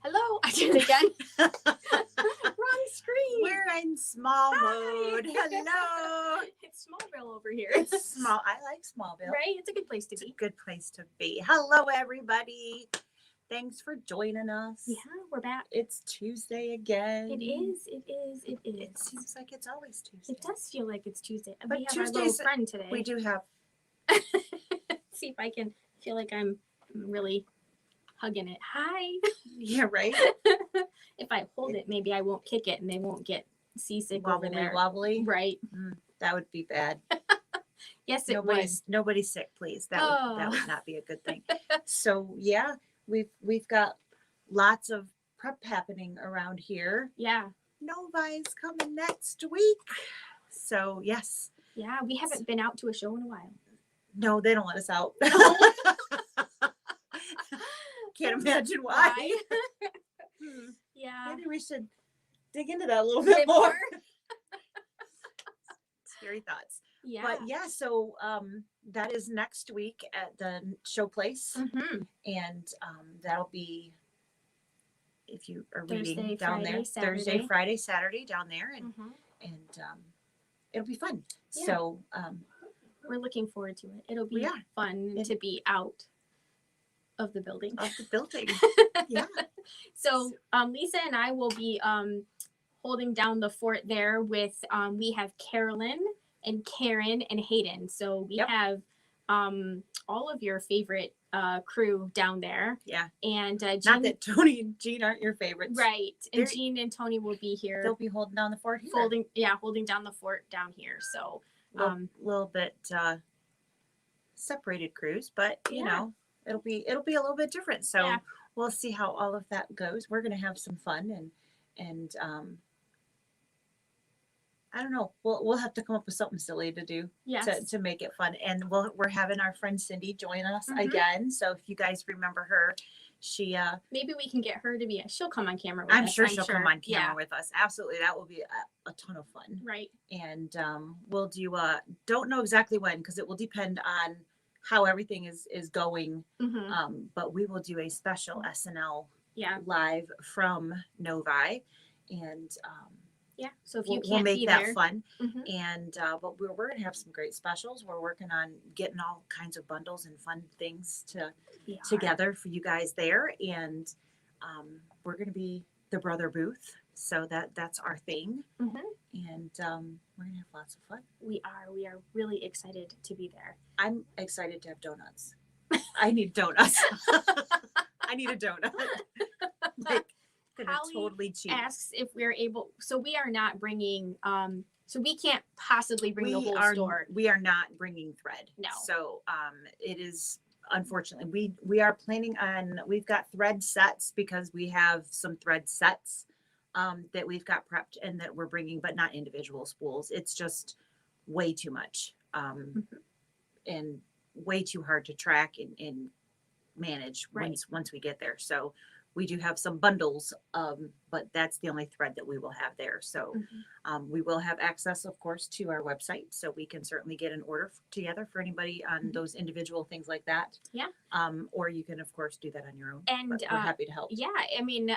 Hello, I did it again. Wrong screen. We're in small mode. Hello. It's Smallville over here. It's small. I like Smallville. Right? It's a good place to It's a be. good place to be. Hello, everybody. Thanks for joining us. Yeah, we're back. It's Tuesday again. It is. It is. It is. It seems like it's always Tuesday. It does feel like it's Tuesday. But we have our little Tuesdays, friend today. We do have. See if I can feel like I'm really hugging it. Hi. Yeah, right? If I hold it, maybe I won't kick it and they won't get seasick over there. Wobbly. Right. That would be bad. Yes, it would. Nobody's sick, please. That would not be a good thing. So yeah, we've got lots of prep happening around here. Yeah. Novi's coming next week. So yes. Yeah, we haven't been out to a show in a while. No, they don't let us out. Can't imagine why. Yeah. Maybe we should dig into that a little bit more. Scary thoughts. Yeah. But yeah, so that is next week at the show place. Mm-hmm. And that'll be, if you are Thursday, reading down Friday, there, Saturday. Thursday, Friday, Saturday down there. And it'll be fun. Yeah. So we're looking forward to it. It'll be fun to be out of the building. Yeah. So Lisa and I will be holding down the fort there with we have Carolyn and Karen and Hayden. So we have all of your favorite crew down there. Yeah. And Jean, not that Tony and Jean aren't your favorites. Right. And Jean and Tony will be here. They'll be holding down the fort here. Holding down the fort down here. So little bit separated crews, but you know, it'll be a little bit different. So we'll see how all of that goes. We're gonna have some fun and I don't know. We'll have to come up with something silly to do to make it fun. And we're having our friend Cindy join us again. So if you guys remember her, she maybe we can get her to she'll come on camera with us. I'm sure she'll come on camera with us. Absolutely. That will be a ton of fun. Right. And we'll do don't know exactly when, because it will depend on how everything is going. Mm-hmm. But we will do a special SnL live from Novi. And so if you can't we'll make be that there, fun. And but we're gonna have some great specials. We're working on getting all kinds of bundles and fun things together for you guys there. And we're gonna be the brother booth, so that's our thing. And we're gonna have lots of fun. We are really excited to be there. I'm excited to have donuts. I need donuts. I need a donut. Holly totally cheap. Asks if we're able, so we are not bringing so we can't possibly bring the whole store. We are not bringing thread. No. So it is, unfortunately, we are planning on, we've got thread sets because we have some thread sets that we've got prepped and that we're bringing, but not individual spools. It's just way too much and way too hard to track and manage once we get there. So we do have some bundles, but that's the only thread that we will have there. So we will have access, of course, to our website. So we can certainly get an order together for anybody on those individual things like that. Yeah. Or you can, of course, do that on your own. And we're happy to help. Yeah. I mean,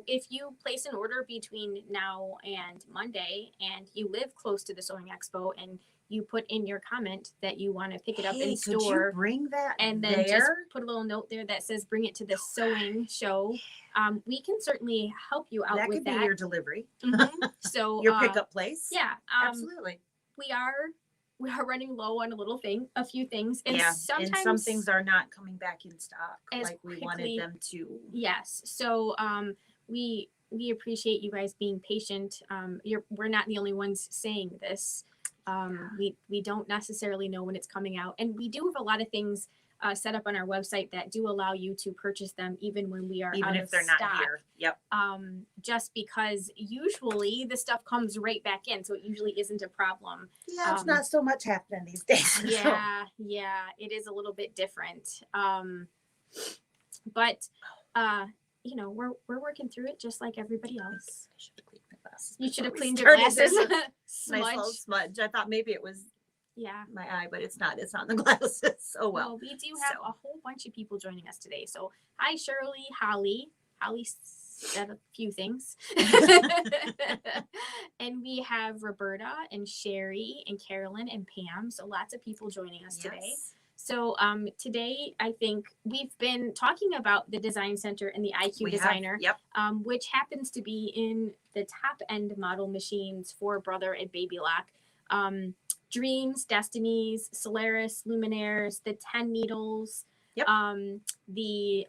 if you place an order between now and Monday and you live close to the Sewing Expo and you put in your comment that you want to pick it up in store. Could you bring that and then just put a little note there that says bring it to the sewing show. We can certainly help you out with that. That could be your delivery. So your pickup place. Yeah. Absolutely. We are running low on a few things. And sometimes and some things are not coming back in stock like we quickly, wanted them to. Yes. So we appreciate you guys being patient. We're not the only ones saying this. We don't necessarily know when it's coming out, and we do have a lot of things set up on our website that do allow you to purchase them even when we are even out if of they're stock. not here. Yep. Just because usually the stuff comes right back in, so it usually isn't a problem. Yeah, it's not so much happening these days. Yeah, it is a little bit different. But we're working through it just like everybody else. I should have cleaned my glasses. You should have cleaned your glasses. Nice little smudge. I thought maybe it was Yeah. my eye, but it's not in the glasses. Oh well. We do have So. a whole bunch of people joining us today. So hi Shirley, Holly. Holly said a few things. And we have Roberta and Sherry and Carolyn and Pam. So lots of people joining us today. Yes. So today I think we've been talking about the Design Center and the IQ Designer, Yep. Which happens to be in the top end model machines for Brother and Baby Lock. Dreams, Destinies, Solaris, Luminaires, the 10 Needles, Yep. The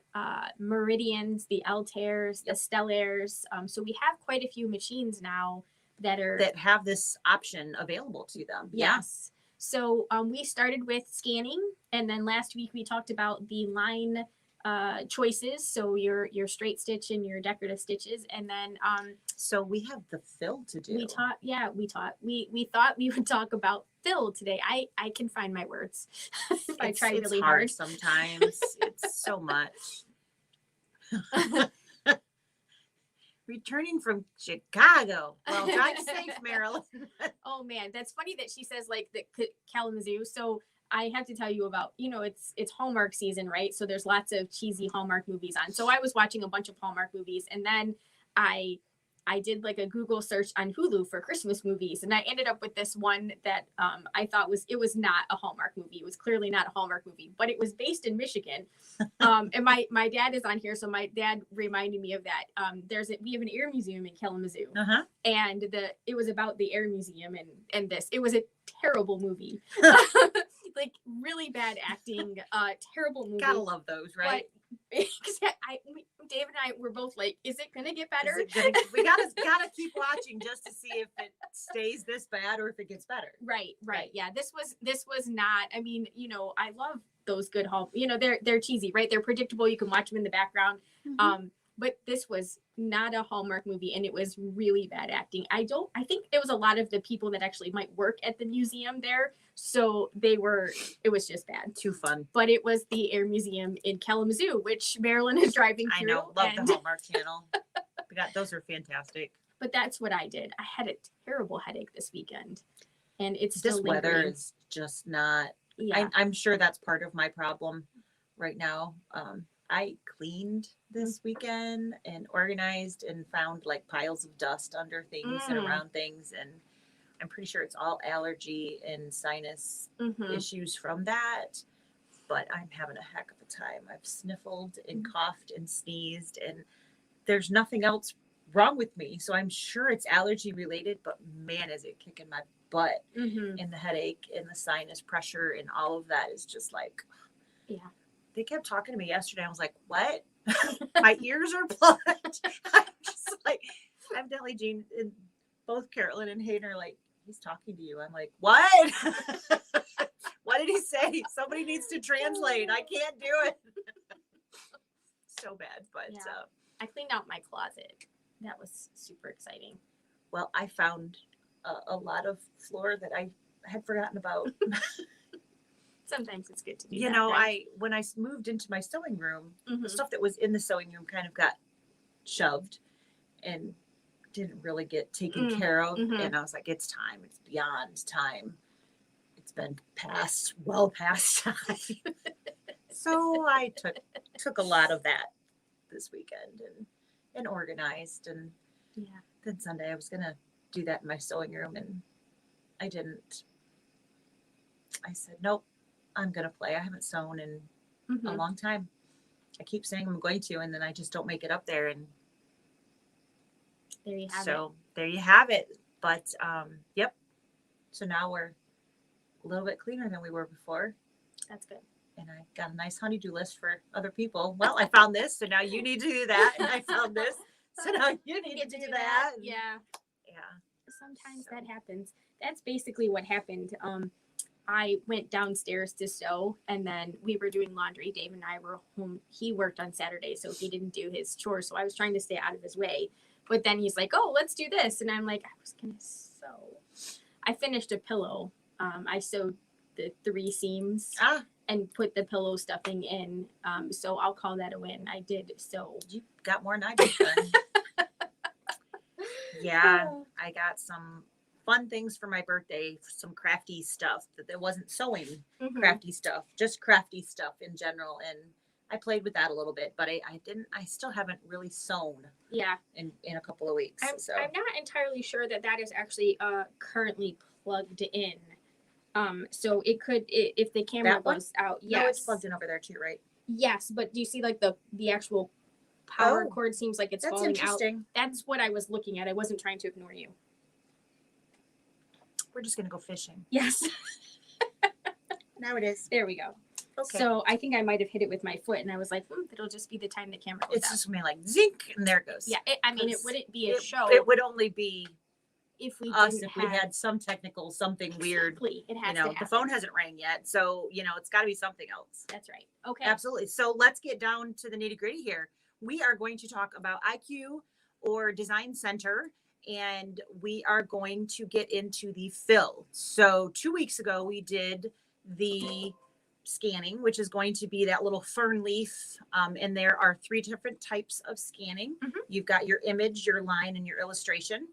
Meridians, the Altairs, the Stellaires. So we have quite a few machines now that have this option available to them. Yes. So we started with scanning, and then last week we talked about the line choices. So your straight stitch and your decorative stitches, and then so we have the fill to do. We thought we would talk about fill today. I can find my words. I try really hard. Sometimes it's so much. Returning from Chicago. Well, drive safe, Marilyn. Oh man, that's funny that she says like the Kalamazoo. So I have to tell you about, it's Hallmark season, right? So there's lots of cheesy Hallmark movies on. So I was watching a bunch of Hallmark movies, and then I did like a Google search on Hulu for Christmas movies, and I ended up with this one that I thought was not a Hallmark movie. It was clearly not a Hallmark movie, but it was based in Michigan. And my dad is on here, so my dad reminded me of that. We have an air museum in Kalamazoo, and it was about the air museum and this. It was a terrible movie, like really bad acting, terrible movie. Gotta love those, right? But, Dave and I were both like, is it gonna get better? We gotta keep watching just to see if it stays this bad or if it gets better. Right. Yeah, this was not. I mean, I love those good home. They're cheesy, right? They're predictable. You can watch them in the background. But this was not a Hallmark movie, and it was really bad acting. I think it was a lot of the people that actually might work at the museum there. So it was just bad. Too fun. But it was the Air Museum in Kalamazoo, which Marilyn is driving through. I know. Love the Hallmark Channel. Those are fantastic. But that's what I did. I had a terrible headache this weekend, and it's still this lingering. Weather is just not. Yeah. I'm sure that's part of my problem right now. I cleaned this weekend and organized and found like piles of dust under things and around things, and I'm pretty sure it's all allergy and sinus issues from that. But I'm having a heck of a time. I've sniffled and coughed and sneezed, and there's nothing else wrong with me. So I'm sure it's allergy related, but man, is it kicking my butt. And the headache and the sinus pressure and all of that is just like, They kept talking to me yesterday. I was like, what? My ears are plugged. I'm just like, evidently Jean and both Carolyn and Hayden are like, he's talking to you. I'm like, what? What did he say? Somebody needs to translate. I can't do it. So bad, but I cleaned out my closet. That was super exciting. Well, I found a lot of floor that I had forgotten about. Sometimes it's good to do when I moved into my sewing room, the stuff that was in the sewing room kind of got shoved and didn't really get taken care of. And I was like, it's time. It's beyond time. It's been well past time. So I took a lot of that this weekend and organized. And then Sunday I was going to do that in my sewing room, and I didn't. I said, nope. I'm going to play. I haven't sewn in a long time. I keep saying I'm going to, and then I just don't make it up there. And there you have it. So there you have it. But, yep. So now we're a little bit cleaner than we were before. That's good. And I got a nice honey-do list for other people. Well, I found this, so now you need to do that. And I found this, so now you need to do that. Yeah. Sometimes So. that happens. That's basically what happened. I went downstairs to sew, and then we were doing laundry. Dave and I were home. He worked on Saturday, so he didn't do his chores. So I was trying to stay out of his way. But then he's like, oh, let's do this. And I'm like, I was going to sew. I finished a pillow. I sewed the 3 seams and put the pillow stuffing in. So I'll call that a win. I did sew. You got more than I did. Yeah, I got some fun things for my birthday, some crafty stuff that wasn't sewing Mhm. crafty stuff, just crafty stuff in general. And I played with that a little bit, but I still haven't really sewn Yeah. in a couple of weeks. So I'm not entirely sure that that is actually currently plugged in. So it could if the camera That one? goes out. no, Yes. it's plugged in over there too, right? Yes, but do you see like the actual power Oh, cord seems like it's That's falling out? interesting. That's what I was looking at. I wasn't trying to ignore you. We're just gonna go fishing. Yes. Now it is. There we go. Okay. So I think I might have hit it with my foot, and I was like, it'll just be the time the camera goes It's out. just gonna be like zink, and there it goes. Yeah, I mean, it 'Cause wouldn't be a show It would only be if we us didn't if we have had some technical something weird. Exactly. It has You know, to the happen. phone hasn't rang yet, so it's got to be something else. That's right. Okay. Absolutely. So let's get down to the nitty gritty here. We are going to talk about IQ or Design Center, and we are going to get into the fill. So 2 weeks ago, we did the scanning, which is going to be that little fern leaf. And there are 3 different types of scanning. Mhm. You've got your image, your line, and your illustration.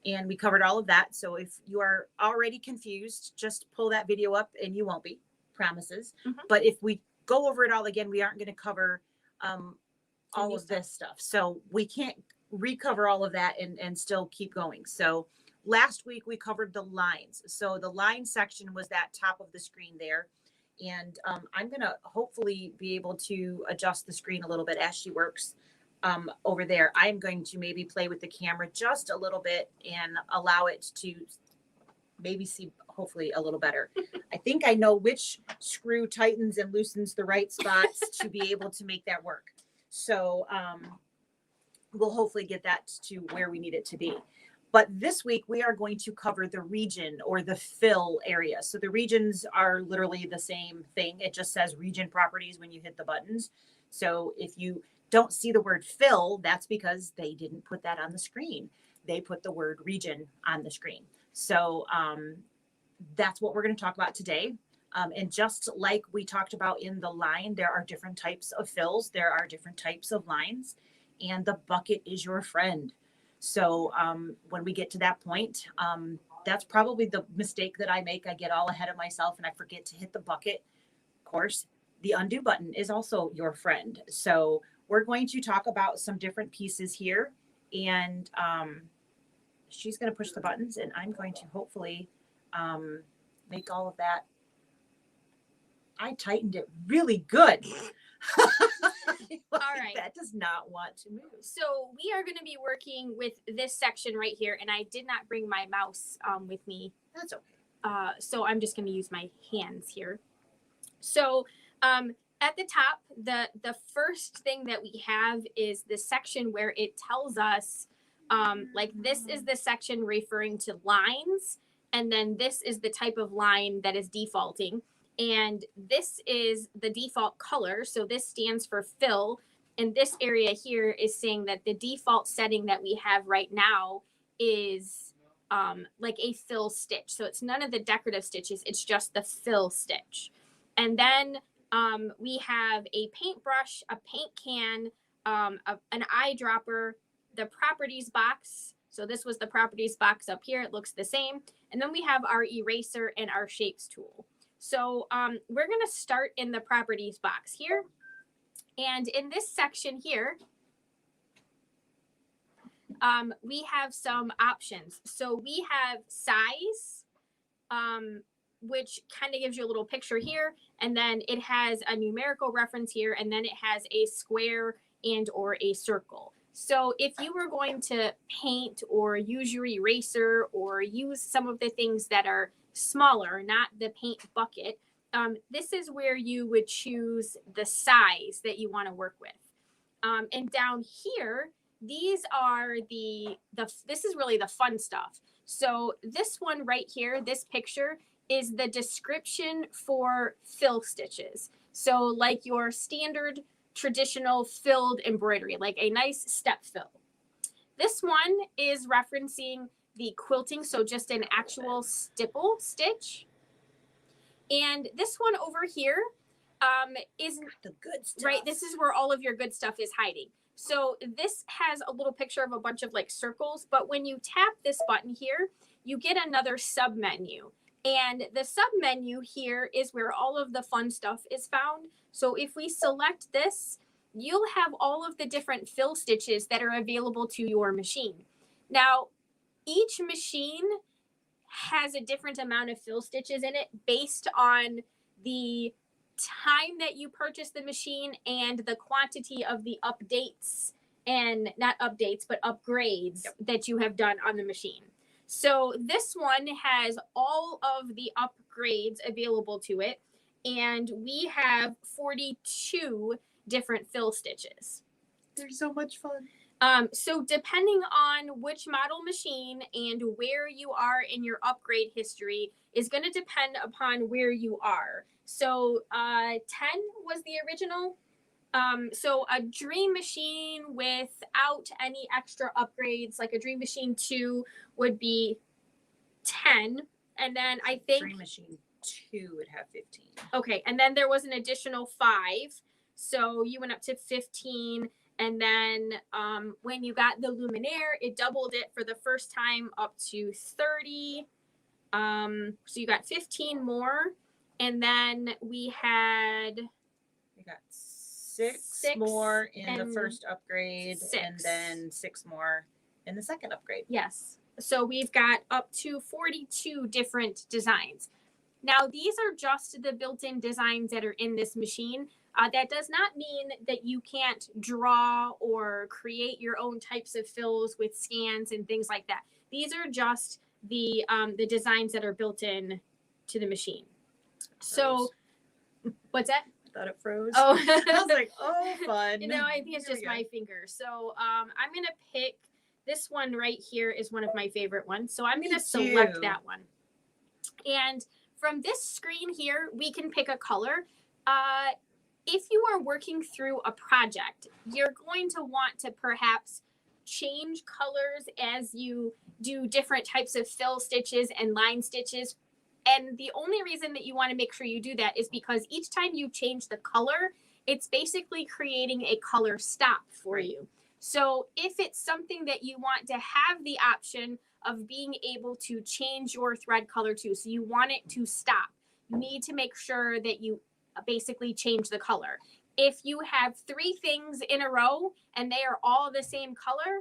And we covered all of that. So if you are already confused, just pull that video up and you won't be, promises. Mhm. But if we go over it all again, we aren't going to cover all new of this stuff. So we can't recover all of that and still keep going. So last week we covered the lines. So the line section was that top of the screen there. And I'm going to hopefully be able to adjust the screen a little bit as she works over there. I'm going to maybe play with the camera just a little bit and allow it to maybe see hopefully a little better. I think I know which screw tightens and loosens the right spots to be able to make that work. So we'll hopefully get that to where we need it to be. But this week we are going to cover the region or the fill area. So the regions are literally the same thing. It just says region properties when you hit the buttons. So if you don't see the word fill, that's because they didn't put that on the screen. They put the word region on the screen. So that's what we're going to talk about today. And just like we talked about in the line, there are different types of fills. There are different types of lines, and the bucket is your friend. So when we get to that point, that's probably the mistake that I make. I get all ahead of myself and I forget to hit the bucket. Of course, the undo button is also your friend. So we're going to talk about some different pieces here, and she's going to push the buttons, and I'm going to hopefully make all of that. I tightened it really good. All right. That does not want to move. So we are going to be working with this section right here, and I did not bring my mouse with me. That's okay. So I'm just going to use my hands here. So at the top, the first thing that we have is the section where it tells us, like this is the section referring to lines, and then this is the type of line that is defaulting. And this is the default color. So this stands for fill. And this area here is saying that the default setting that we have right now is like a fill stitch. So it's none of the decorative stitches. It's just the fill stitch. And then we have a paintbrush, a paint can, an eyedropper, the properties box. So this was the properties box up here. It looks the same. And then we have our eraser and our shapes tool. So we're going to start in the properties box here. And in this section here, we have some options. So we have size, which kind of gives you a little picture here. And then it has a numerical reference here. And then it has a square and or a circle. So if you were going to paint or use your eraser or use some of the things that are smaller, not the paint bucket, this is where you would choose the size that you want to work with. And down here, these are this is really the fun stuff. So this one right here, this picture is the description for fill stitches. So like your standard traditional filled embroidery, like a nice step fill. This one is referencing the quilting, so just an actual stipple stitch. And this one over here is the good stuff. Right. This is where all of your good stuff is hiding. So this has a little picture of a bunch of like circles, but when you tap this button here, you get another sub menu. And the sub menu here is where all of the fun stuff is found. So if we select this, you'll have all of the different fill stitches that are available to your machine. Now, each machine has a different amount of fill stitches in it based on the time that you purchase the machine and the quantity of the updates, and not updates, but upgrades that you have done on the machine. So this one has all of the upgrades available to it, and we have 42 different fill stitches. They're so much fun. So depending on which model machine and where you are in your upgrade history is going to depend upon where you are. So 10 was the original. So a Dream Machine without any extra upgrades, like a Dream Machine 2 would be 10. And then I think Dream Machine 2 would have 15. Okay, and then there was an additional 5. So you went up to 15. And then when you got the Luminaire, it doubled it for the first time up to 30. So you got 15 more. And then we got six more in the first upgrade, and then 6 more in the second upgrade. Yes. So we've got up to 42 different designs. Now, these are just the built-in designs that are in this machine. That does not mean that you can't draw or create your own types of fills with scans and things like that. These are just the designs that are built in to the machine. So, what's that? I thought it froze. Oh, I was like, oh, fun. You know, I think it's just my finger. So, I'm gonna pick this one right here. Is one of my favorite ones. So I'm gonna select that one. And from this screen here, we can pick a color. If you are working through a project, you're going to want to perhaps change colors as you do different types of fill stitches and line stitches. And the only reason that you want to make sure you do that is because each time you change the color, it's basically creating a color stop for you. So if it's something that you want to have the option of being able to change your thread color to, so you want it to stop, you need to make sure that you basically change the color. If you have 3 things in a row and they are all the same color,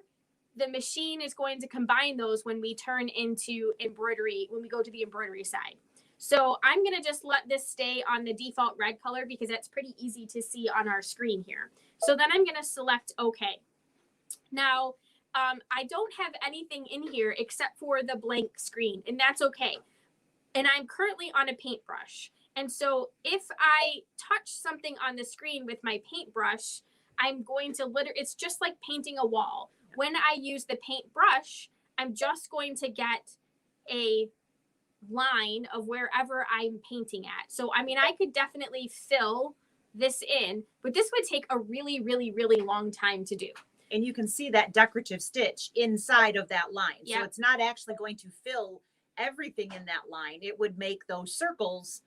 the machine is going to combine those when we turn into embroidery, when we go to the embroidery side. So I'm going to just let this stay on the default red color because that's pretty easy to see on our screen here. So then I'm going to select OK. Now, I don't have anything in here except for the blank screen, and that's okay. And I'm currently on a paintbrush. And so if I touch something on the screen with my paintbrush, I'm going to it's just like painting a wall. When I use the paintbrush, I'm just going to get a line of wherever I'm painting at. So, I mean, I could definitely fill this in, but this would take a really, really, really long time to do. And you can see that decorative stitch inside of that line. Yep. So it's not actually going to fill everything in that line. It would make those circles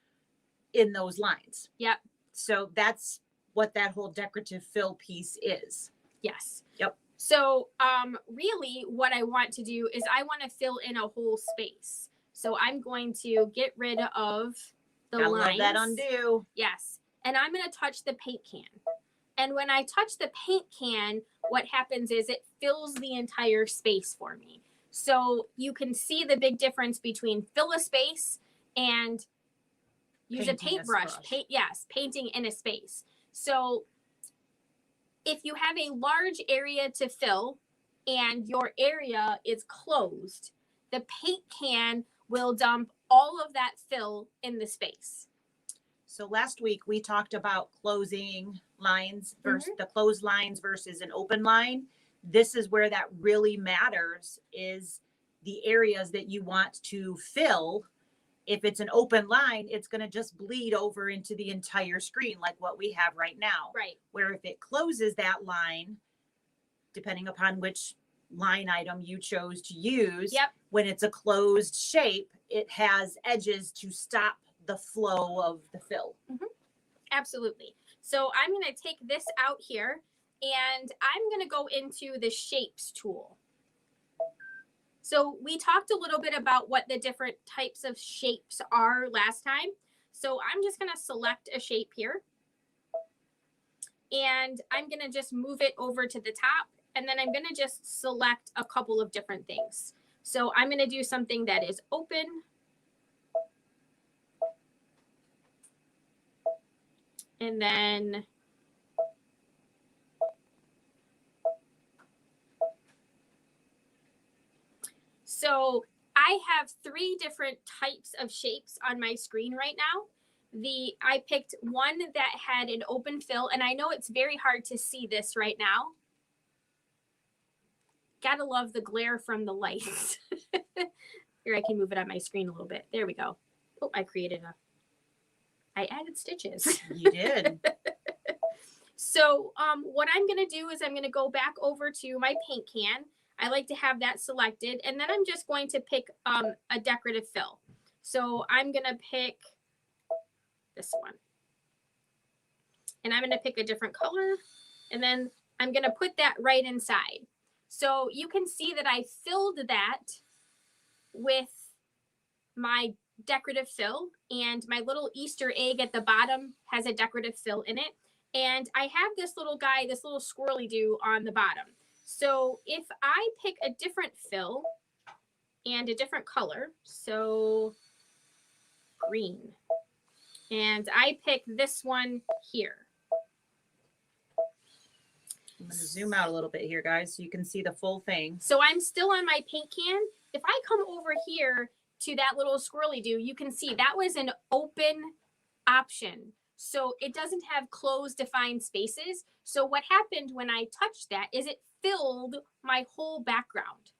in those lines. Yep. So that's what that whole decorative fill piece is. Yes. Yep. So really what I want to do is I want to fill in a whole space. So I'm going to get rid of the lines. Let that undo. Yes. And I'm going to touch the paint can. And when I touch the paint can, what happens is it fills the entire space for me. So you can see the big difference between fill a space and use a paintbrush. Painting in a space. So if you have a large area to fill and your area is closed, the paint can will dump all of that fill in the space. So last week we talked about closing lines versus the closed lines versus an open line. This is where that really matters, is the areas that you want to fill. If it's an open line, it's going to just bleed over into the entire screen like what we have right now. Right. Where if it closes that line, depending upon which line item you chose to use, when it's a closed shape, it has edges to stop the flow of the fill. Absolutely. So I'm going to take this out here and I'm going to go into the shapes tool. So we talked a little bit about what the different types of shapes are last time. So I'm just going to select a shape here. And I'm going to just move it over to the top. And then I'm going to just select a couple of different things. So I'm going to do something that is open. And then so I have 3 different types of shapes on my screen right now. I picked one that had an open fill, and I know it's very hard to see this right now. Gotta love the glare from the lights. Here, I can move it on my screen a little bit. There we go. Oh, I added stitches. You did. So what I'm going to do is I'm going to go back over to my paint can. I like to have that selected. And then I'm just going to pick a decorative fill. So I'm going to pick this one. And I'm going to pick a different color. And then I'm going to put that right inside. So you can see that I filled that with my decorative fill, and my little Easter egg at the bottom has a decorative fill in it. And I have this little guy, this little squirrely do on the bottom. So if I pick a different fill and a different color, so green, and I pick this one here. I'm going to zoom out a little bit here, guys, so you can see the full thing. So I'm still on my paint can. If I come over here to that little squirrely do, you can see that was an open option. So it doesn't have closed defined spaces. So what happened when I touched that is it filled my whole background.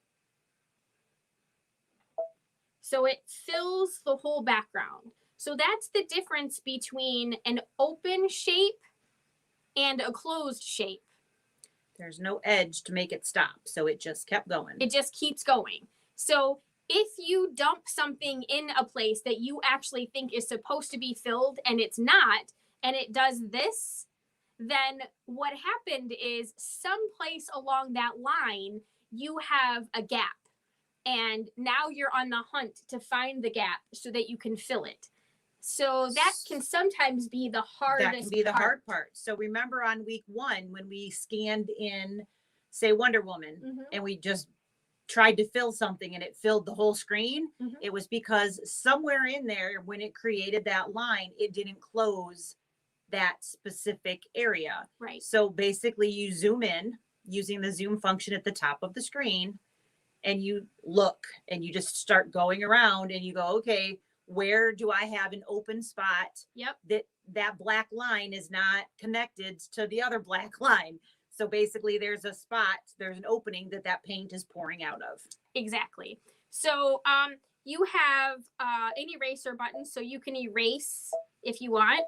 So it fills the whole background. So that's the difference between an open shape and a closed shape. There's no edge to make it stop. So it just kept going. It just keeps going. So if you dump something in a place that you actually think is supposed to be filled and it's not, and it does this, then what happened is someplace along that line, you have a gap. And now you're on the hunt to find the gap so that you can fill it. So that can sometimes be the hardest That can be the hard part. So remember on week 1 when we scanned in, say, Wonder Woman, and we just tried to fill something and it filled the whole screen. It was because somewhere in there, when it created that line, it didn't close that specific area. Right. So basically you zoom in using the zoom function at the top of the screen, and you look and you just start going around and you go, okay, where do I have an open spot? Yep. That black line is not connected to the other black line. So basically there's a spot, there's an opening that paint is pouring out of. Exactly. So you have an eraser button, so you can erase if you want.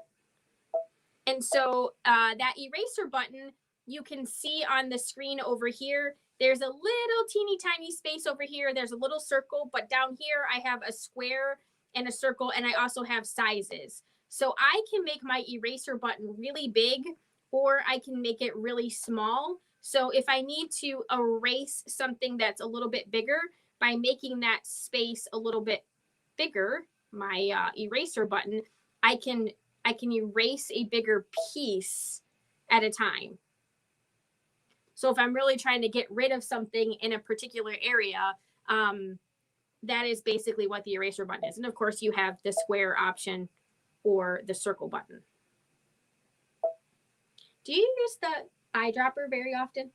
And so that eraser button, you can see on the screen over here, there's a little teeny tiny space over here. There's a little circle, but down here I have a square and a circle, and I also have sizes. So I can make my eraser button really big, or I can make it really small. So if I need to erase something that's a little bit bigger, by making that space a little bit bigger, my eraser button, I can erase a bigger piece at a time. So if I'm really trying to get rid of something in a particular area, that is basically what the eraser button is. And of course you have the square option or the circle button. Do you use the eyedropper very often?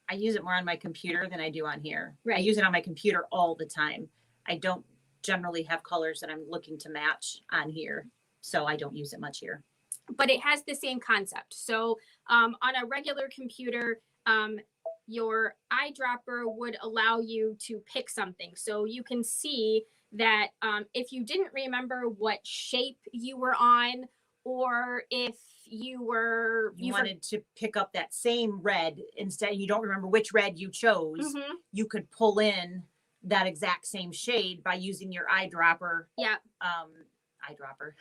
I use it more on my computer than I do on here. Right. I use it on my computer all the time. I don't generally have colors that I'm looking to match on here, so I don't use it much here. But it has the same concept. So on a regular computer, your eyedropper would allow you to pick something. So you can see that if you didn't remember what shape you were on, or if you wanted to pick up that same red, instead you don't remember which red you chose, you could pull in that exact same shade by using your eyedropper. Yeah. Eyedropper.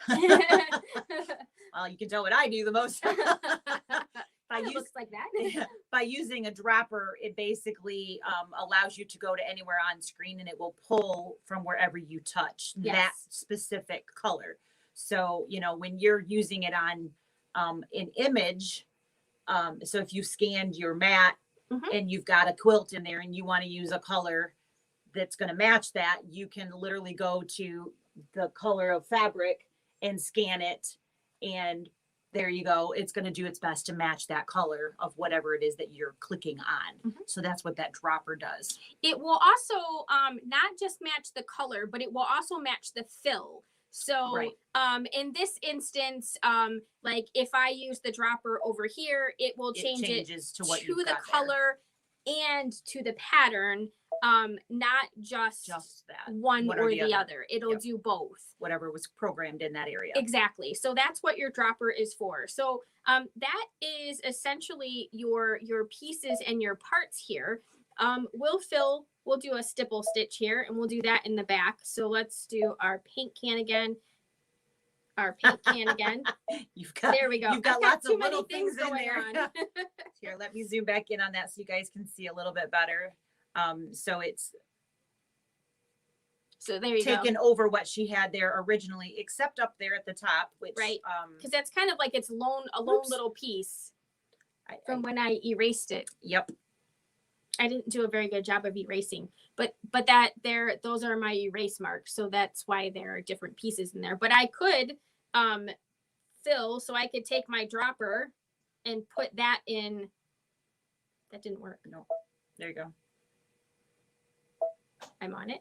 Well, you can tell what I do the most. If by It use, looks like that. by using a dropper, it basically allows you to go to anywhere on screen and it will pull from wherever you touch that Yes. specific color. So, you know, when you're using it on an image, so if you scanned your mat Mhm. and you've got a quilt in there and you want to use a color that's going to match that, you can literally go to the color of fabric and scan it, and there you go. It's going to do its best to match that color of whatever it is that you're clicking on. Mhm. So that's what that dropper does. It will also not just match the color, but it will also match the fill. So Right. in this instance, like if I use the dropper over here, it will It change it changes to what you've the got there. color and to the pattern, not just that one or the other. It'll Yep. do both. Whatever was programmed in that area. Exactly. So that's what your dropper is for. So that is essentially your pieces and your parts here. We'll do a stipple stitch here, and we'll do that in the back. So let's do our paint can again. Our paint can again. There we go. You've got lots of little things in going there. on. Here, let me zoom back in on that so you guys can see a little bit better. So it's so there you go. taken over what she had there originally, except up there at the top, which right, because that's kind of like its a lone little piece from when I erased it. Yep. I didn't do a very good job of erasing, but those are my erase marks, so that's why there are different pieces in there. But I could fill, so I could take my dropper and put that in. That didn't work. No. There you go. I'm on it.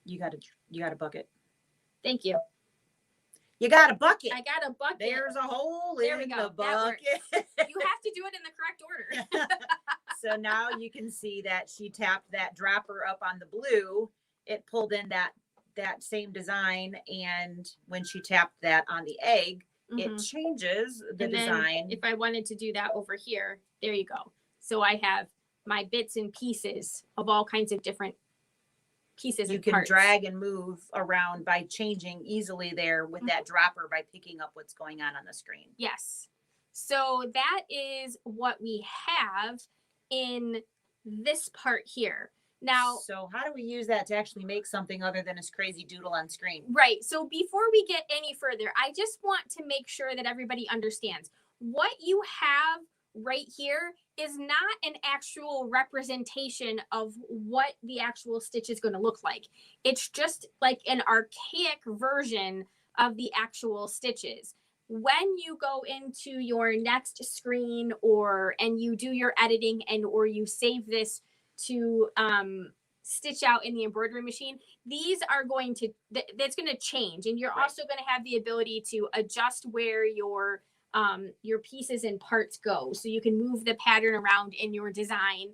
You got a bucket. Thank you. You got a bucket. I got a bucket. There's a hole there in we go. the bucket. You have to do it in the correct order. So now you can see that she tapped that dropper up on the blue. It pulled in that same design, and when she tapped that on the egg, it changes the design. If I wanted to do that over here, there you go. So I have my bits and pieces of all kinds of different pieces. You can drag and move around by changing easily there with that dropper by picking up what's going on the screen. Yes. So that is what we have in this part here. Now, so how do we use that to actually make something other than this crazy doodle on screen? Right. So before we get any further, I just want to make sure that everybody understands what you have right here is not an actual representation of what the actual stitch is going to look like. It's just like an archaic version of the actual stitches. When you go into your next screen and you do your editing or you save this to stitch out in the embroidery machine, these are going to that's going to change, and you're also going to have the ability to adjust where your pieces and parts go, so you can move the pattern around in your design.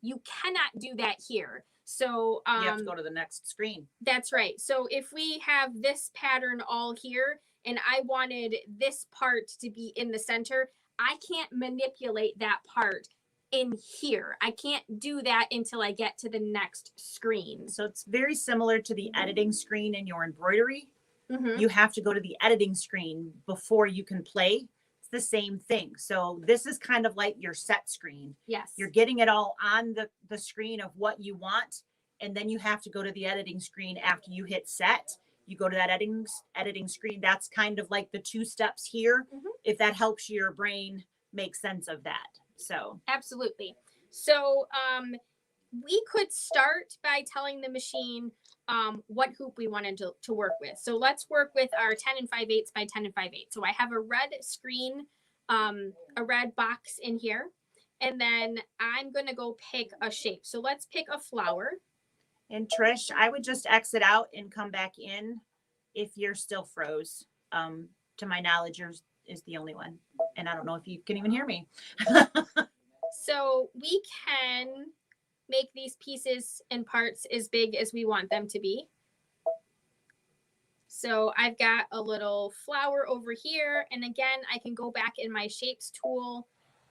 You cannot do that here. So you have to go to the next screen. That's right. So if we have this pattern all here and I wanted this part to be in the center, I can't manipulate that part in here. I can't do that until I get to the next screen. So it's very similar to the editing screen in your embroidery. Mm-hmm. You have to go to the editing screen before you can play. It's the same thing. So this is kind of like your set screen. Yes. You're getting it all on the screen of what you want. And then you have to go to the editing screen after you hit set. You go to that editing screen. That's kind of like the 2 steps here. Mm-hmm. If that helps your brain make sense of that. So absolutely. So we could start by telling the machine what hoop we wanted to work with. So let's work with our 10 5/8 by 10 5/8. So I have a red screen, a red box in here, and then I'm going to go pick a shape. So let's pick a flower. And Trish, I would just exit out and come back in if you're still froze. To my knowledge, yours is the only one. And I don't know if you can even hear me. So we can make these pieces and parts as big as we want them to be. So I've got a little flower over here. And again, I can go back in my shapes tool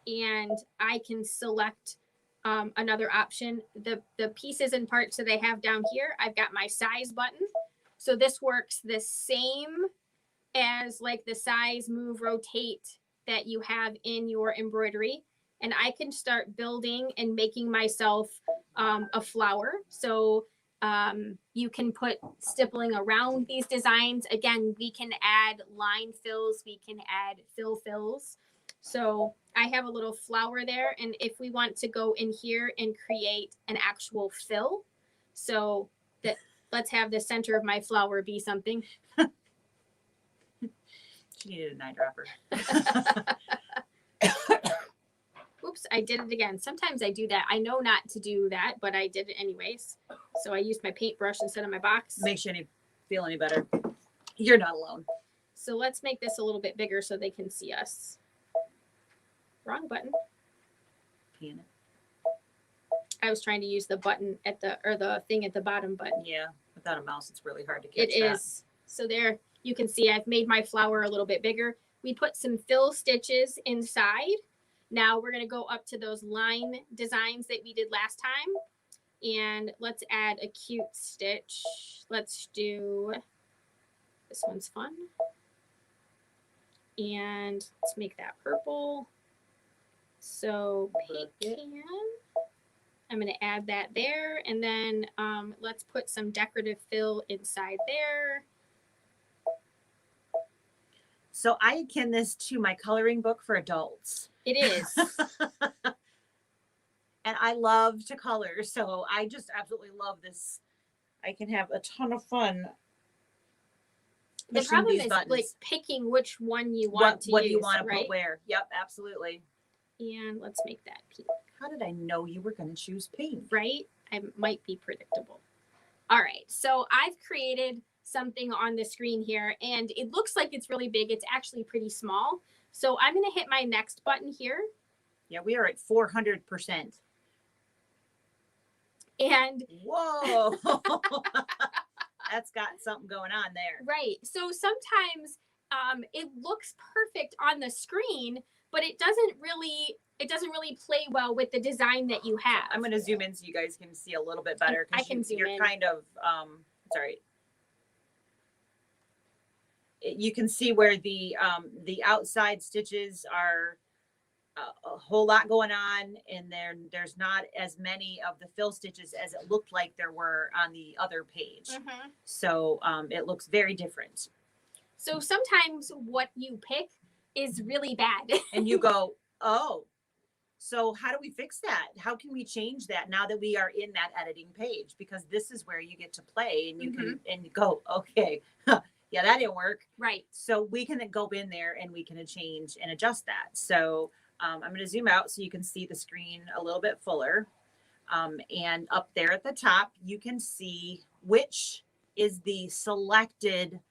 and I can select another option. The pieces and parts that I have down here, I've got my size button. So this works the same as like the size, move, rotate that you have in your embroidery. and I can start building and making myself a flower. So you can put stippling around these designs. Again, we can add line fills, we can add fill fills. So I have a little flower there, and if we want to go in here and create an actual fill, so that let's have the center of my flower be something. She needed an eyedropper. Oops, I did it again. Sometimes I do that. I know not to do that, but I did it anyways. So I used my paintbrush instead of my box. Makes you feel any better. You're not alone. So let's make this a little bit bigger so they can see us. Wrong button. Pan it. I was trying to use the button at the thing at the bottom, but Yeah, without a mouse, it's really hard to catch it is. So there you can see I've made my flower a little bit bigger. We put some fill stitches inside. Now we're going to go up to those line designs that we did last time. And let's add a cute stitch. Let's do, this one's fun. And let's make that purple. So pecan. I'm going to add that there. And then let's put some decorative fill inside there. So I akin this to my coloring book for adults. It is. And I love to color, so I just absolutely love this. I can have a ton of fun. The problem is like picking which one you want to use. What do you want to right? put where? Yep, absolutely. And let's make that pink. How did I know you were going to choose pink? Right? I might be predictable. All right, so I've created something on the screen here, and it looks like it's really big. It's actually pretty small. So I'm going to hit my next button here. Yeah, we are at 400%. And whoa, that's got something going on there. Right. So sometimes it looks perfect on the screen, but it doesn't really play well with the design that you have. I'm going to zoom in so you guys can see a little bit better. I can zoom in. You're kind of sorry. You can see where the outside stitches are a whole lot going on, and there's not as many of the fill stitches as it looked like there were on the other page. Mm-hmm. So it looks very different. So sometimes what you pick is really bad. And you go, oh, so how do we fix that? How can we change that now that we are in that editing page? Because this is where you get to play, and you can and go, okay, yeah, that didn't work. Right. So we can go in there and we can change and adjust that. So I'm going to zoom out so you can see the screen a little bit fuller. And up there at the top, you can see which is the selected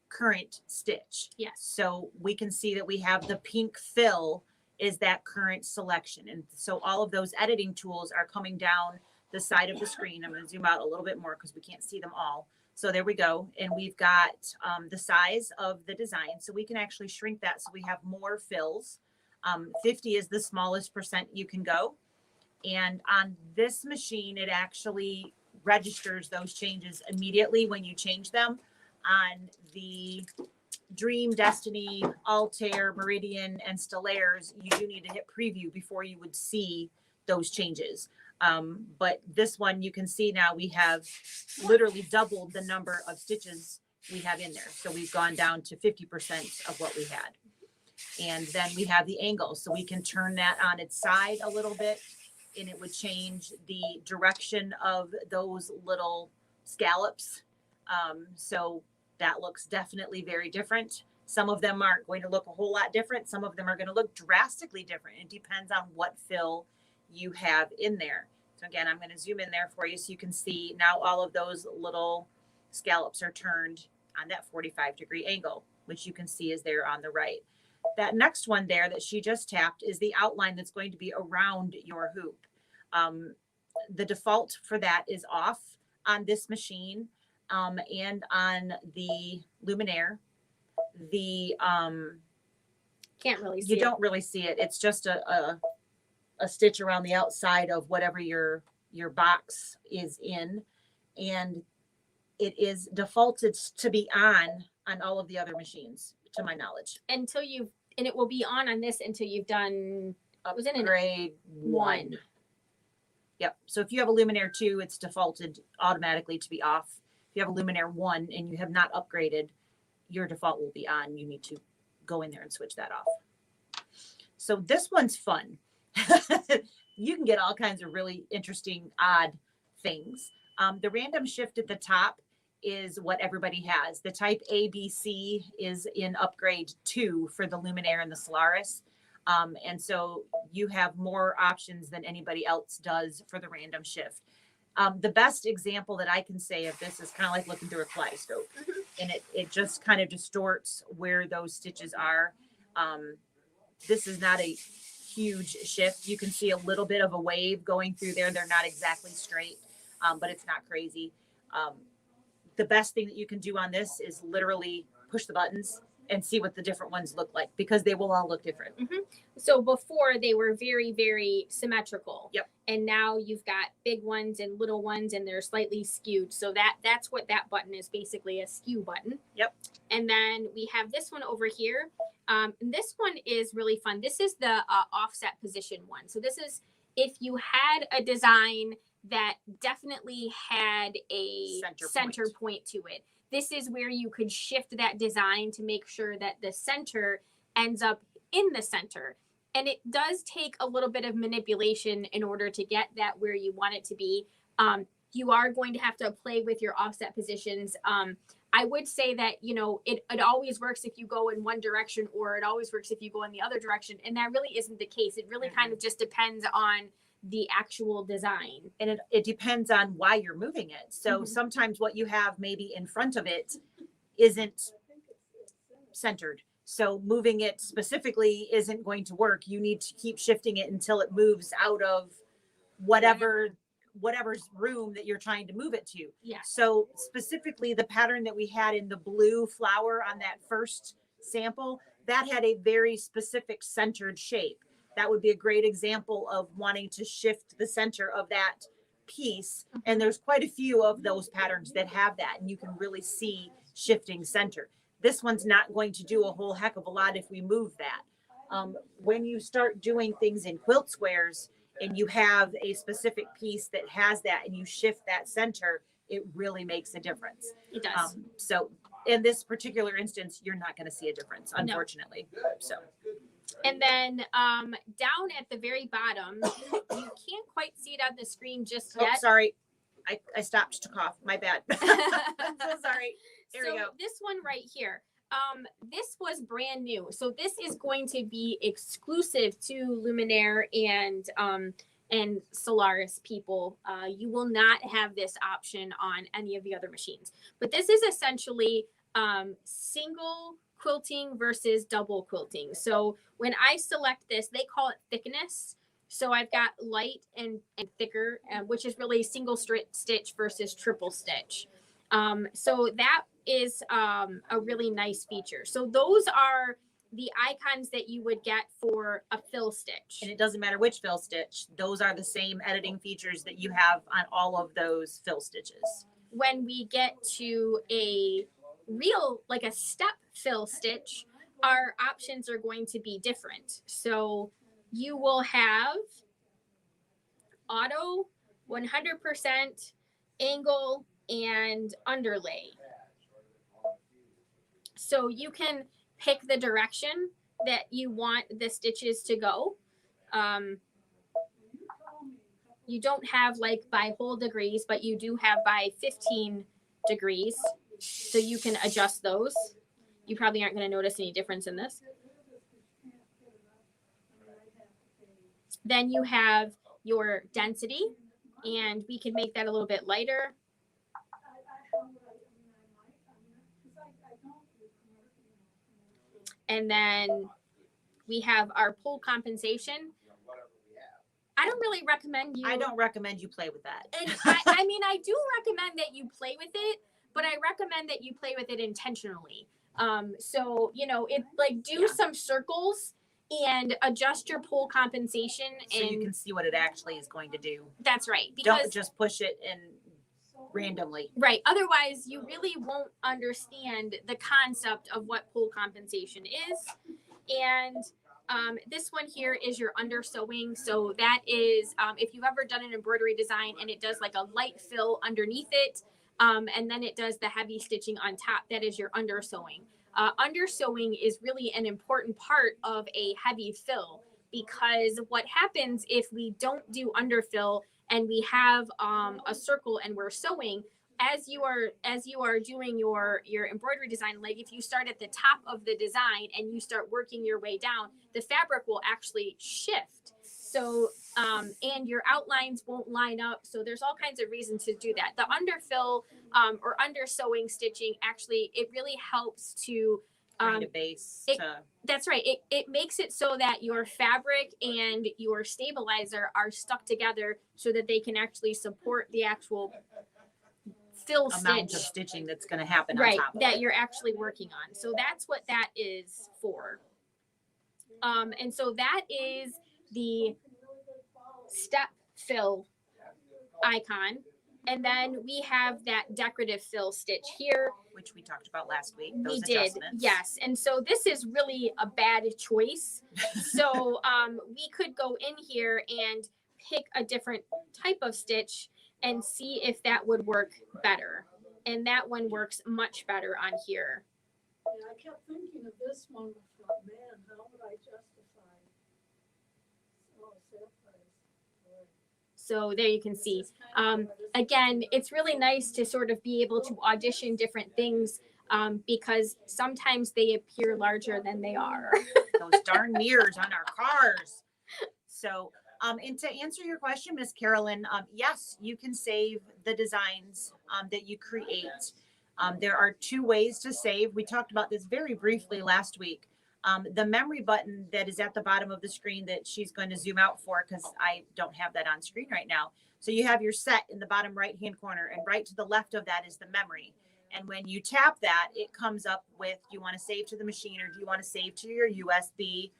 current stitch. Yes. So we can see that we have the pink fill is that current selection. And so all of those editing tools are coming down the side of the screen. I'm going to zoom out a little bit more because we can't see them all. So there we go. And we've got the size of the design. So we can actually shrink that so we have more fills. 50 is the smallest percent you can go. And on this machine, it actually registers those changes immediately when you change them. On the Dream, Destiny, Altair, Meridian, and Stellaires, you do need to hit preview before you would see those changes. But this one, you can see now we have literally doubled the number of stitches we have in there. So we've gone down to 50% of what we had. And then we have the angle. So we can turn that on its side a little bit, and it would change the direction of those little scallops. So that looks definitely very different. Some of them aren't going to look a whole lot different. Some of them are going to look drastically different. It depends on what fill you have in there. So again, I'm going to zoom in there for you so you can see now all of those little scallops are turned on that 45-degree angle, which you can see is there on the right. That next one there that she just tapped is the outline that's going to be around your hoop. The default for that is off on this machine and on the Luminaire. The can't really see you don't really see it. It's just a stitch around the outside of whatever your box is in, and it is defaulted to be on all of the other machines, to my knowledge. And it will be on this until you've done was in an Grade one. Yep. So if you have a Luminaire 2, it's defaulted automatically to be off. If you have a Luminaire 1 and you have not upgraded, your default will be on. You need to go in there and switch that off. So this one's fun. You can get all kinds of really interesting, odd things. The random shift at the top is what everybody has. The type ABC is in upgrade 2 for the Luminaire and the Solaris. And so you have more options than anybody else does for the random shift. The best example that I can say of this is kind of like looking through a kaleidoscope, and it just kind of distorts where those stitches are. This is not a huge shift. You can see a little bit of a wave going through there. They're not exactly straight, but it's not crazy. The best thing that you can do on this is literally push the buttons and see what the different ones look like, because they will all look different. So before they were very, very symmetrical. Yep. And now you've got big ones and little ones, and they're slightly skewed. So that's what that button is, basically a skew button. Yep. And then we have this one over here. And this one is really fun. This is the offset position one. So this is if you had a design that definitely had a center point to it. This is where you could shift that design to make sure that the center ends up in the center. And it does take a little bit of manipulation in order to get that where you want it to be. You are going to have to play with your offset positions. I would say that, it always works if you go in one direction, or it always works if you go in the other direction. And that really isn't the case. It really kind of just depends on the actual design. And it depends on why you're moving it. So sometimes what you have maybe in front of it isn't centered. So moving it specifically isn't going to work. You need to keep shifting it until it moves out of whatever's room that you're trying to move it to. Yeah. So specifically the pattern that we had in the blue flower on that first sample, that had a very specific centered shape. That would be a great example of wanting to shift the center of that piece. And there's quite a few of those patterns that have that, and you can really see shifting center. This one's not going to do a whole heck of a lot if we move that. When you start doing things in quilt squares and you have a specific piece that has that and you shift that center, it really makes a difference. It does. So in this particular instance, you're not going to see a difference, unfortunately. No. So. And then down at the very bottom, you can't quite see it on the screen just yet. Oh, sorry. I stopped to cough. My bad. I'm so sorry. There we go. This one right here, this was brand new. So this is going to be exclusive to Luminaire and Solaris people. You will not have this option on any of the other machines. But this is essentially single quilting versus double quilting. So when I select this, they call it thickness. So I've got light and thicker, which is really single stitch versus triple stitch. So that is a really nice feature. So those are the icons that you would get for a fill stitch. And it doesn't matter which fill stitch. Those are the same editing features that you have on all of those fill stitches. When we get to a real, like a step fill stitch, our options are going to be different. So you will have auto, 100%, angle, and underlay. So you can pick the direction that you want the stitches to go. You don't have like by whole degrees, but you do have by 15 degrees. So you can adjust those. You probably aren't going to notice any difference in this. Then you have your density, and we can make that a little bit lighter. And then we have our pull compensation. I don't really recommend you. I don't recommend you play with that. And I mean, I do recommend that you play with it, but I recommend that you play with it intentionally. So, it like do some circles and adjust your pull compensation. So you can see what it actually is going to do. That's right. Because, don't just push it and randomly. Right. Otherwise, you really won't understand the concept of what pull compensation is. And This one here is your undersewing. So that is, if you've ever done an embroidery design and it does like a light fill underneath it, and then it does the heavy stitching on top, that is your undersewing. Undersewing is really an important part of a heavy fill, because what happens if we don't do underfill and we have a circle and we're sewing, as you are doing your embroidery design, like if you start at the top of the design and you start working your way down, the fabric will actually shift. So and your outlines won't line up. So there's all kinds of reasons to do that. The underfill or undersewing stitching, actually, it really helps to Create a base that's right. It makes it so that your fabric and your stabilizer are stuck together so that they can actually support the actual fill amount stitch of stitching that's going to happen right on top of that it. you're actually working on. So that's what that is for. And so that is the step fill icon. And then we have that decorative fill stitch here, which we talked about last week. We did, yes. And so this is really a bad choice. So we could go in here and pick a different type of stitch and see if that would work better. And that one works much better on here. Yeah, I kept thinking of this one. I thought, man, how would I justify? Oh, sale price. So there you can see. Again, it's really nice to sort of be able to audition different things because sometimes they appear larger than they are. Those darn mirrors on our cars. So, and to answer your question, Miss Carolyn, yes, you can save the designs that you create. There are two ways to save. We talked about this very briefly last week. The memory button that is at the bottom of the screen that she's going to zoom out for, because I don't have that on screen right now. So you have your set in the bottom right hand corner, and right to the left of that is the memory. And when you tap that, it comes up with, do you want to save to the machine, or do you want to save to your USB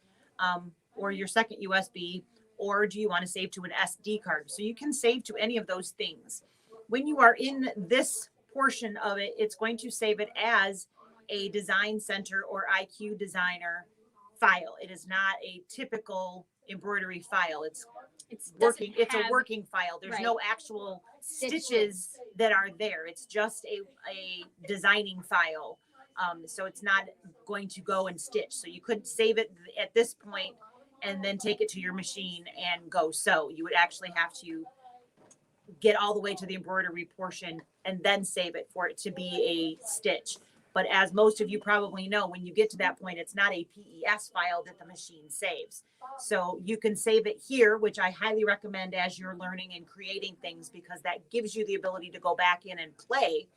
or your second USB, or do you want to save to an SD card? So you can save to any of those things. When you are in this portion of it, it's going to save it as a design center or IQ designer file. It is not a typical embroidery file. It's working. It's a working file. There's no actual stitches that are there. It's just a designing file. So it's not going to go and stitch. So you couldn't save it at this point and then take it to your machine and go sew. You would actually have to get all the way to the embroidery portion and then save it for it to be a stitch. But as most of you probably know, when you get to that point, it's not a PES file that the machine saves. So you can save it here, which I highly recommend as you're learning and creating things, because that gives you the ability to go back in and play.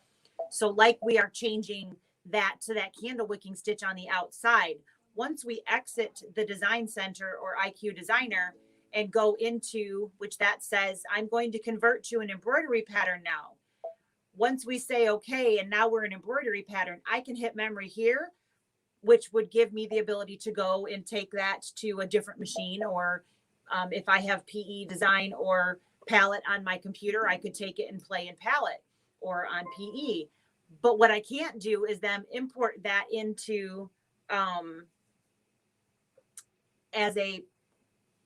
So like we are changing that to that candle wicking stitch on the outside. Once we exit the design center or IQ designer and go into, which that says, I'm going to convert to an embroidery pattern now. Once we say, okay, and now we're an embroidery pattern, I can hit memory here, which would give me the ability to go and take that to a different machine. Or if I have PE design or palette on my computer, I could take it and play in palette or on PE. But what I can't do is then import that into as a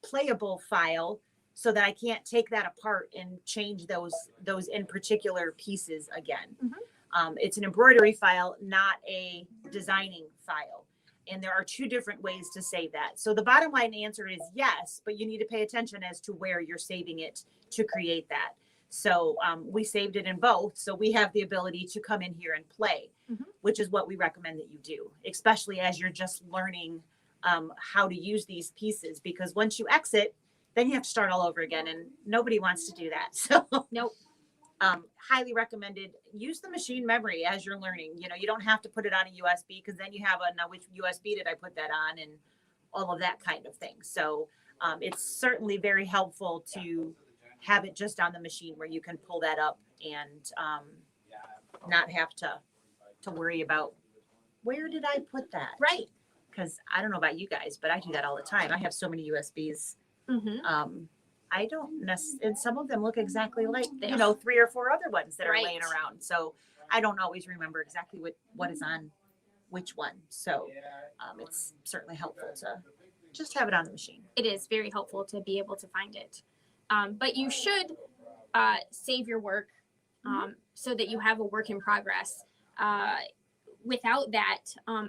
playable file, so that I can't take that apart and change those in particular pieces again. Mm-hmm. It's an embroidery file, not a designing file. And there are two different ways to save that. So the bottom line answer is yes, but you need to pay attention as to where you're saving it to create that. So we saved it in both. So we have the ability to come in here and play, mm-hmm. which is what we recommend that you do, especially as you're just learning how to use these pieces, because once you exit, then you have to start all over again, and nobody wants to do that. So nope. Highly recommended. Use the machine memory as you're learning. You know, you don't have to put it on a USB, because then you have now which USB did I put that on, and all of that kind of thing. So it's certainly very helpful to have it just on the machine where you can pull that up and not have to worry about where did I put that? Right. Because I don't know about you guys, but I do that all the time. I have so many USBs. Mm-hmm. I don't necessarily, and some of them look exactly like, 3 or 4 other ones that are laying around. So I don't always remember exactly what is on which one. So it's certainly helpful to just have it on the machine. It is very helpful to be able to find it. But you should save your work so that you have a work in progress. Without that,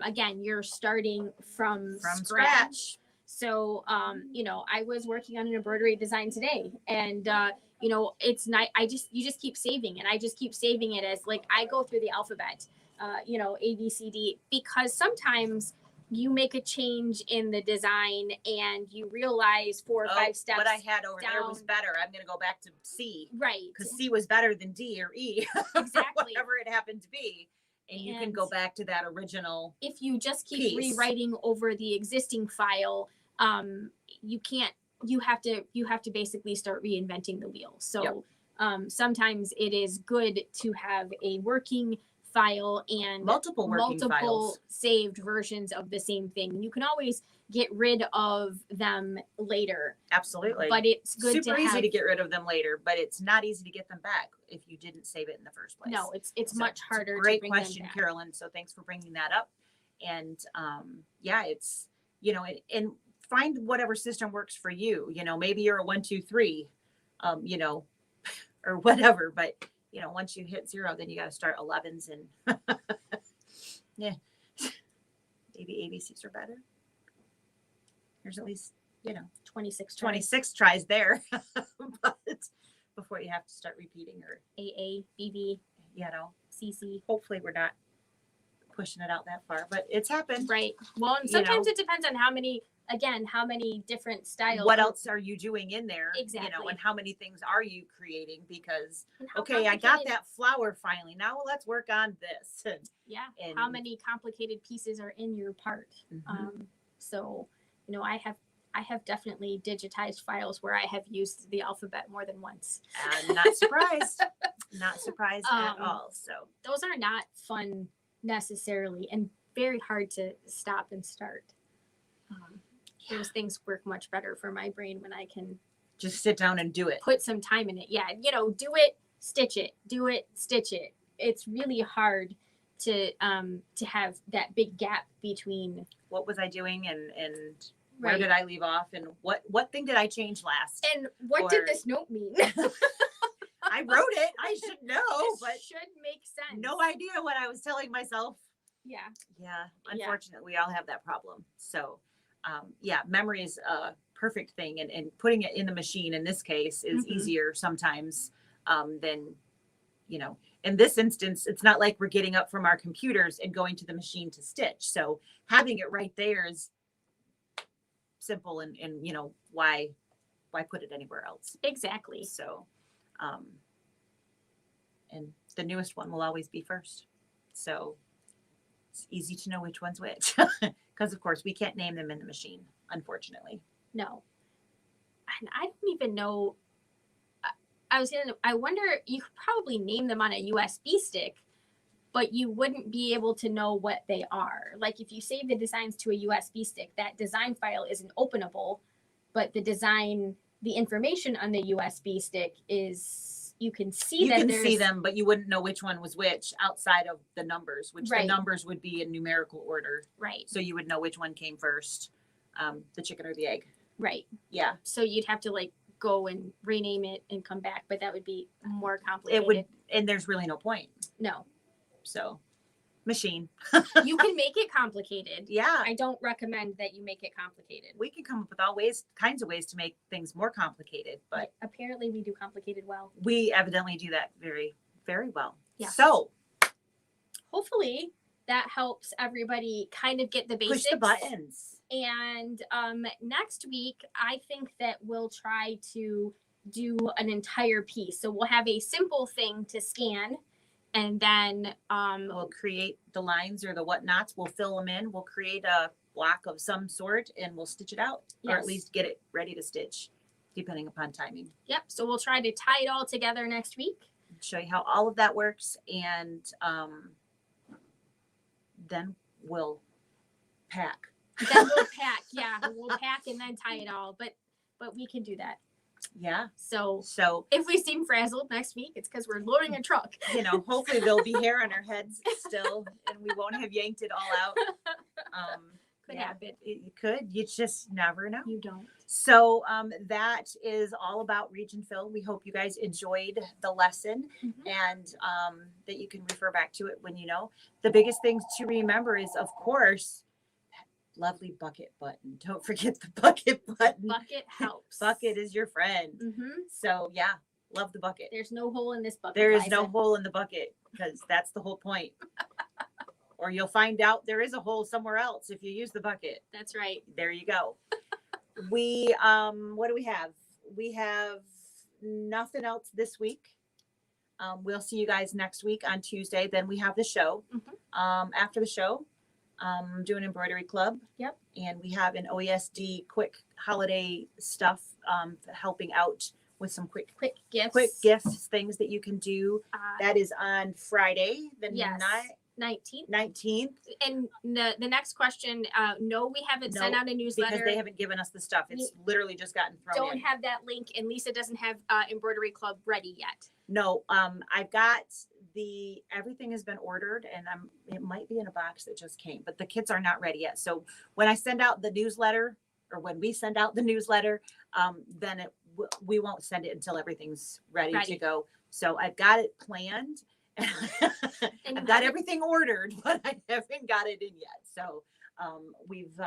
again, you're starting from scratch. So, you know, I was working on an embroidery design today, and you know, it's not. You just keep saving, and I just keep saving it as like I go through the alphabet. You know, A, B, C, D, because sometimes you make a change in the design and you realize 4 or 5 steps. What I had over there was down. better. I'm going to go back to C. Right. Because C was better than D or E. Exactly. Whatever it happened to be. And you can go back to that original. If you just keep piece. rewriting over the existing file, you can't. You have to basically start reinventing the wheel. So sometimes it is good to have a working file and multiple working files. Saved versions of the same thing. You can always get rid of them later. Absolutely. But it's good super to easy to get rid of them later, but it's not easy to get them back if you didn't save it in the first place. No, it's much harder. Great to bring question, them back. Carolyn. So thanks for bringing that up. And yeah, it's, you know, and find whatever system works for you. You know, maybe you're a 1, 2, 3, you know, or whatever, but you know, once you hit 0, then you got to start 11s and yeah, maybe ABCs are better. There's at least, you know, 26 tries there, but before you have to start repeating or AA, BB, you know, CC. hopefully we're not pushing it out that far, but it's happened. Right. Well, and sometimes it depends on how many different styles. What else are you doing in there? Exactly. You know, and how many things are you creating? Because, how okay, I got that flower finally. Now let's work on this. Yeah. And how many complicated pieces are in your part? So, you know, I have definitely digitized files where I have used the alphabet more than once. I'm not surprised. Not surprised at all. So those are not fun necessarily, and very hard to stop and start. Those things work much better for my brain when I can just sit down and do it. Put some time in it. Yeah, you know, do it, stitch it, do it, stitch it. It's really hard to have that big gap between what was I doing and right. where did I leave off and what thing did I change last? And what did this note mean? I wrote it. I should know, but it should make sense. No idea what I was telling myself. Yeah. Yeah. Unfortunately, we all have that problem. So, yeah, memory is a perfect thing, and putting it in the machine in this case is easier sometimes than, you know, in this instance, it's not like we're getting up from our computers and going to the machine to stitch. So having it right there is simple, and you know, why put it anywhere else? Exactly. So, and the newest one will always be first. So it's easy to know which one's which. Because of course we can't name them in the machine, unfortunately. No. And I don't even know. I wonder, you could probably name them on a USB stick, but you wouldn't be able to know what they are. Like if you save the designs to a USB stick, that design file isn't openable, but the information on the USB stick is, you can see them. You can see them, but you wouldn't know which one was which outside of the numbers, which the numbers would be in numerical order. Right. So you would know which one came first, the chicken or the egg. Right. Yeah. So you'd have to like go and rename it and come back, but that would be more complicated. It would, and there's really no point. No. So, machine. You can make it complicated. Yeah. I don't recommend that you make it complicated. We can come up with kinds of ways to make things more complicated, but apparently we do complicated well. We evidently do that very, very well. Yeah. So hopefully that helps everybody kind of get the basics. Push the buttons. And next week, I think that we'll try to do an entire piece. So we'll have a simple thing to scan, and then we'll create the lines or the whatnots. We'll fill them in. We'll create a block of some sort, and we'll stitch it out, or at least get it ready to stitch, depending upon timing. Yep. So we'll try to tie it all together next week. Show you how all of that works, and then we'll pack. Then we'll pack. Yeah, we'll pack and then tie it all. But we can do that. Yeah. So if we seem frazzled next week, it's because we're loading a truck. You know, hopefully there'll be hair on our heads still, and we won't have yanked it all out. Could Yeah. happen. You could. You just never know. You don't. So that is all about reach and fill. We hope you guys enjoyed the lesson Mhm. and that you can refer back to it when you know. The biggest things to remember is, of course, that lovely bucket button. Don't forget the bucket button. Bucket helps. Bucket is your friend. Mm-hmm. So yeah, love the bucket. There's no hole in this bucket. There is no Liza. hole in the bucket because that's the whole point. Or you'll find out there is a hole somewhere else if you use the bucket. That's right. There you go. We what do we have? We have nothing else this week. We'll see you guys next week on Tuesday. Then we have the show. After the show, doing embroidery club. Yep. And we have an OESD quick holiday stuff, helping out with some quick gifts. things that you can do. Uh, That is on Friday, the yes. 19th. 19th. And the next question, no, we haven't sent No, out a newsletter. Because they haven't given us the stuff. It's literally just gotten thrown Don't in. have that link, and Lisa doesn't have embroidery club ready yet. No, I've got everything has been ordered, and it might be in a box that just came, but the kits are not ready yet. So when I send out the newsletter, or when we send out the newsletter, then we won't send it until everything's ready to go. So I've got it planned. And I've got everything ordered, but I haven't got it in yet. So we've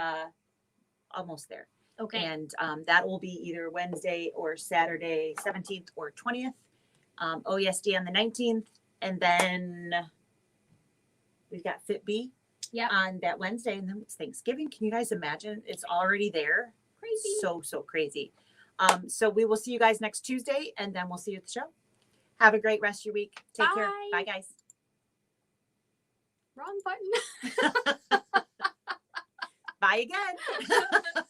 almost there. Okay. And that will be either Wednesday or Saturday, 17th or 20th. OESD on the 19th. And then we've got Fit B on that Wednesday. And then it's Thanksgiving. Can you guys imagine? It's already there. Crazy. So crazy. So we will see you guys next Tuesday, and then we'll see you at the show. Have a great rest of your week. Take care. Bye, guys. Wrong button. Bye again.